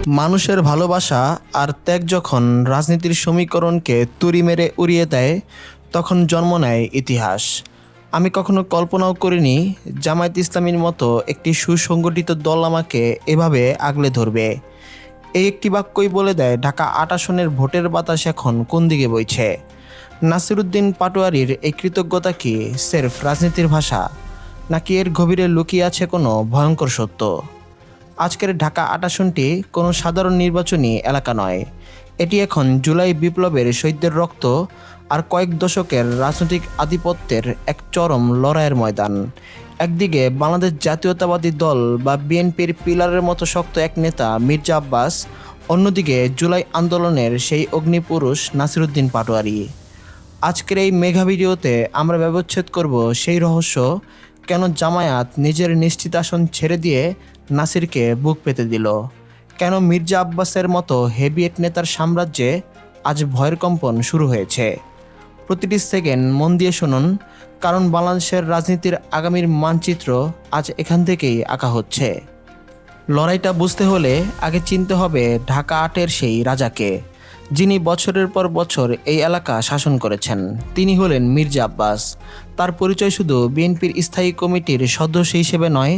মানুষের ভালোবাসা আর ত্যাগ যখন রাজনীতির সমীকরণকে তুড়ি মেরে উড়িয়ে দেয়, তখন জন্ম নেয় ইতিহাস। আমি কখনো কল্পনাও করিনি জামায়াত ইসলামীর মতো একটি সুসংগঠিত দল আমাকে এভাবে আগলে ধরবে। এই একটি বাক্যই বলে দেয় ঢাকা ৮ আসনের ভোটের বাতাস এখন কোন দিকে বইছে। নাসিরুদ্দিন পাটোয়ারির এই কৃতজ্ঞতা কি স্রেফ রাজনীতির ভাষা, নাকি এর গভীরে লুকিয়ে আছে কোনো ভয়ঙ্কর সত্য? আজকের ঢাকা ৮ আসনটি কোনো সাধারণ নির্বাচনী এলাকা নয়। এটি এখন জুলাই বিপ্লবের শহীদদের রক্ত আর কয়েক দশকের রাজনৈতিক আধিপত্যের এক চরম লড়াইয়ের ময়দান। একদিকে বাংলাদেশ জাতীয়তাবাদী দল বা বিএনপির পিলারের মতো শক্ত এক নেতা মির্জা আব্বাস, অন্যদিকে জুলাই আন্দোলনের সেই অগ্নিপুরুষ নাসিরুদ্দিন পাটোয়ারি। আজকের এই মেগা ভিডিওতে আমরা ব্যবচ্ছেদ করব সেই রহস্য, কেন জামায়াত নিজের নিশ্চিত আসন ছেড়ে দিয়ে নাসিরকে বুক পেতে দিল, কেন মির্জা আব্বাসের মতো হেভিয়েট নেতার সাম্রাজ্যে আজ ভয়ের কম্পন শুরু হয়েছে। প্রতিটি সেকেন্ড মন দিয়ে শুনুন, কারণ বাংলাদেশের রাজনীতির আগামীর মানচিত্র আজ এখান থেকেই আঁকা হচ্ছে। লড়াইটা বুঝতে হলে আগে চিনতে হবে ঢাকা ৮-এর সেই রাজাকে, যিনি বছরের পর বছর এই এলাকা শাসন করেছেন। তিনি হলেন মির্জা আব্বাস। তার পরিচয় শুধু বিএনপির স্থায়ী কমিটির সদস্য হিসেবে নয়,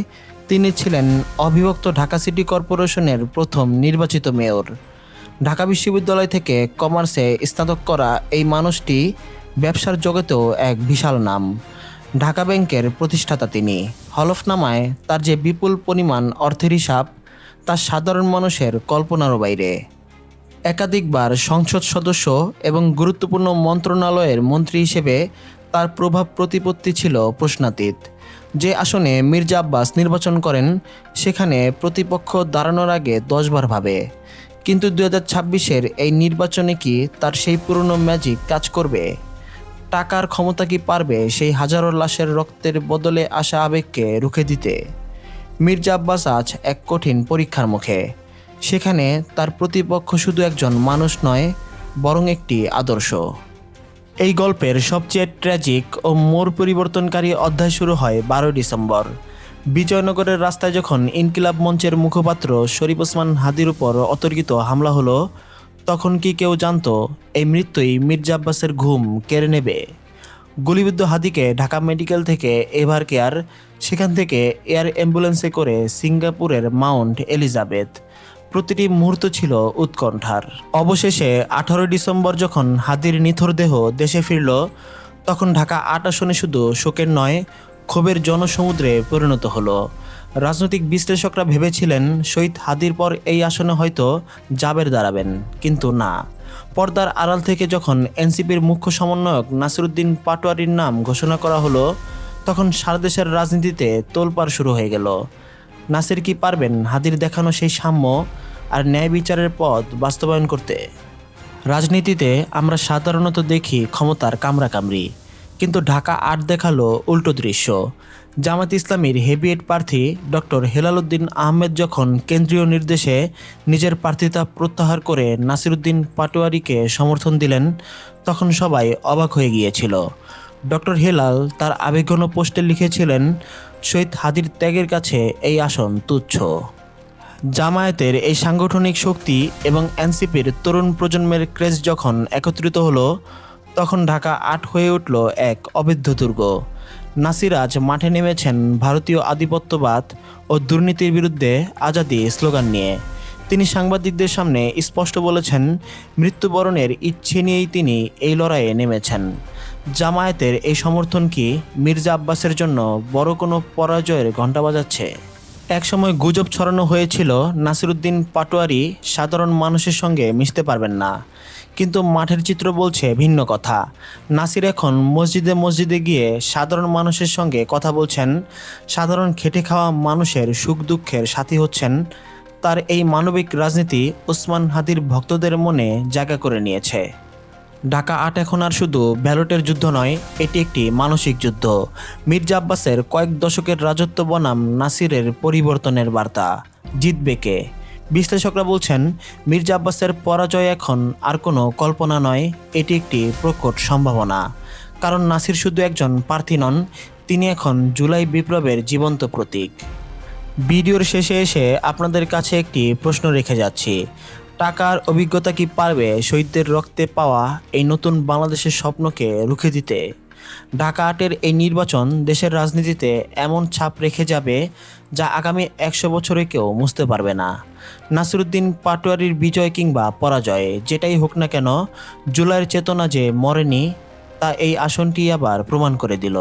তিনি ছিলেন অবিভক্ত ঢাকা সিটি কর্পোরেশনের প্রথম নির্বাচিত মেয়র। ঢাকা বিশ্ববিদ্যালয় থেকে কমার্সে স্নাতক করা এই মানুষটি ব্যবসার জগতেও এক বিশাল নাম। ঢাকা ব্যাংকের প্রতিষ্ঠাতা তিনি। হলফনামায় তার যে বিপুল পরিমাণ অর্থের হিসাব, তা সাধারণ মানুষের কল্পনারও বাইরে। একাধিকবার সংসদ সদস্য এবং গুরুত্বপূর্ণ মন্ত্রণালয়ের মন্ত্রী হিসেবে তার প্রভাব প্রতিপত্তি ছিল প্রশ্নাতীত। যে আসনে মির্জা আব্বাস নির্বাচন করেন, সেখানে প্রতিপক্ষ দাঁড়ানোর আগে 10 বার ভাবে। কিন্তু 2026-এর এই নির্বাচনে কি তার সেই পুরনো ম্যাজিক কাজ করবে? টাকার ক্ষমতা কি পারবে সেই হাজারো লাশের রক্তের বদলে আসা আবেগকে রুখে দিতে? মির্জা আব্বাস আজ এক কঠিন পরীক্ষার মুখে। সেখানে তার প্রতিপক্ষ শুধু একজন মানুষ নয়, বরং একটি আদর্শ। এই গল্পের সবচেয়ে ট্র্যাজিক ও মোড় পরিবর্তনকারী অধ্যায় শুরু হয় 12 ডিসেম্বর। বিজয়নগরের রাস্তায় যখন ইনকিলাব মঞ্চের মুখপাত্র শরীফ ওসমান হাদির উপর অতর্কিত হামলা হলো, তখন কি কেউ জানতো এই মৃত্যুই মির্জা আব্বাসের ঘুম কেড়ে নেবে? গুলিবিদ্ধ হাদিকে ঢাকা মেডিকেল থেকে এভার কেয়ার, সেখান থেকে এয়ার অ্যাম্বুলেন্সে করে সিঙ্গাপুরের মাউন্ট এলিজাবেথ। প্রতিটি মুহূর্ত ছিল উৎকণ্ঠার। অবশেষে 18 ডিসেম্বর যখন হাদির নিথর দেহ দেশে ফিরল, তখন ঢাকা ৮ আসনে শুধু শোকের নয়, ক্ষোভের জনসমুদ্রে পরিণত হলো। রাজনৈতিক বিশ্লেষকরা ভেবেছিলেন শহীদ হাদির পর এই আসনে হয়তো জাবের দাঁড়াবেন, কিন্তু না। পর্দার আড়াল থেকে যখন এনসিপির মুখ্য সমন্বয়ক নাসিরুদ্দিন পাটোয়ারির নাম ঘোষণা করা হলো, তখন সারা দেশের রাজনীতিতে তোলপাড় শুরু হয়ে গেল। নাসির কি পারবেন হাদির দেখানো সেই সাম্য আর ন্যায় বিচারের পথ বাস্তবায়ন করতে? রাজনীতিতে আমরা সাধারণত দেখি ক্ষমতার কামড়াকামড়ি, কিন্তু ঢাকা ৮ দেখালো উল্টো দৃশ্য। জামায়াত ইসলামীর হেভিয়েট প্রার্থী ডক্টর হেলাল উদ্দিন আহমেদ যখন কেন্দ্রীয় নির্দেশে নিজের প্রার্থিতা প্রত্যাহার করে নাসিরুদ্দিন পাটোয়ারিকে সমর্থন দিলেন, তখন সবাই অবাক হয়ে গিয়েছিল। ডক্টর হেলাল তার আবেগঘন পোস্টে লিখেছিলেন, শহীদ হাদির ত্যাগের কাছে এই আসন তুচ্ছ। জামায়াতের এই সাংগঠনিক শক্তি এবং এনসিপির তরুণ প্রজন্মের ক্রেজ যখন একত্রিত হলো, তখন ঢাকা ৮ হয়ে উঠল এক অবেধ্য দুর্গ। নাসির আজ মাঠে নেমেছেন ভারতীয় আধিপত্যবাদ ও দুর্নীতির বিরুদ্ধে আজাদি স্লোগান নিয়ে। তিনি সাংবাদিকদের সামনে স্পষ্ট বলেছেন, মৃত্যুবরণের ইচ্ছে নিয়েই তিনি এই লড়াইয়ে নেমেছেন। জামায়াতের এই সমর্থন কি মির্জা আব্বাসের জন্য বড় কোনো পরাজয়ের ঘণ্টা বাজাচ্ছে? একসময় গুজব ছড়ানো হয়েছিল নাসিরুদ্দিন পাটোয়ারি সাধারণ মানুষের সঙ্গে মিশতে পারবেন না, কিন্তু মাঠের চিত্র বলছে ভিন্ন কথা। নাসির এখন মসজিদে মসজিদে গিয়ে সাধারণ মানুষের সঙ্গে কথা বলছেন, সাধারণ খেটে খাওয়া মানুষের সুখ দুঃখের সাথী হচ্ছেন। তার এই মানবিক রাজনীতি ওসমান হাদির ভক্তদের মনে জায়গা করে নিয়েছে। ঢাকা ৮ এখন আর শুধু ব্যালটের যুদ্ধ নয়, এটি একটি মানসিক যুদ্ধ। মির্জা আব্বাসের কয়েক দশকের রাজত্ব বনাম নাসিরের পরিবর্তনের বার্তা। জিতবে কে? বিশ্লেষকরা বলছেন, মির্জা আব্বাসের পরাজয় এখন আর কোনো কল্পনা নয়, এটি একটি প্রকট সম্ভাবনা। কারণ নাসির শুধু একজন প্রার্থী নন, তিনি এখন জুলাই বিপ্লবের জীবন্ত প্রতীক। ভিডিওর শেষে এসে আপনাদের কাছে একটি প্রশ্ন রেখে যাচ্ছি। টাকার অভিজ্ঞতা কি পারবে শহীদদের রক্তে পাওয়া এই নতুন বাংলাদেশের স্বপ্নকে রুখে দিতে? ঢাকা ৮-এর এই নির্বাচন দেশের রাজনীতিতে এমন ছাপ রেখে যাবে যা আগামী ১০০ বছরে কেউ মুছতে পারবে না। নাসিরুদ্দিন পাটোয়ারির বিজয় কিংবা পরাজয় যেটাই হোক না কেন, জুলাইয়ের চেতনা যে মরেনি তা এই আসনটি আবার প্রমাণ করে দিল।